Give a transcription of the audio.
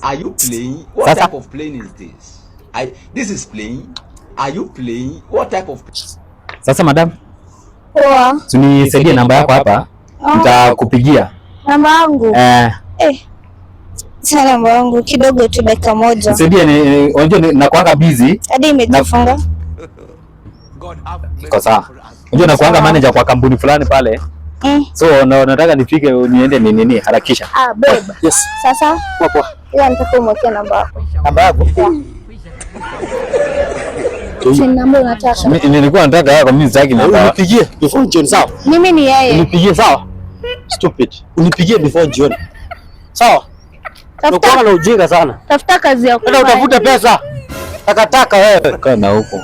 Are you playing? What type of playing is this? This is playing. Are you playing? What type of? Sasa madam, poa, tunisaidie namba yako hapa. Nitakupigia namba yangu. Sana namba yangu kidogo tu, dakika moja. Nisaidie, unajua nakuanga busy. Hadi imejifunga. Iko sawa. Unajua nakuanga manager kwa kampuni fulani pale. So nataka nifike niende nini harakisha. Babe. Yes. Sasa poa. Ila nataka umwekee namba yako. Namba yako? Si namba unataka? Nilikuwa nataka yako, mimi sitaki namba. Unipigie before John, sawa? Mimi ni yeye. Unipigie sawa? Stupid. Unipigie before John. Sawa? Unakuwa na ujinga sana. Tafuta kazi yako. Enda utafute pesa. Takataka wewe. Kaa na huko.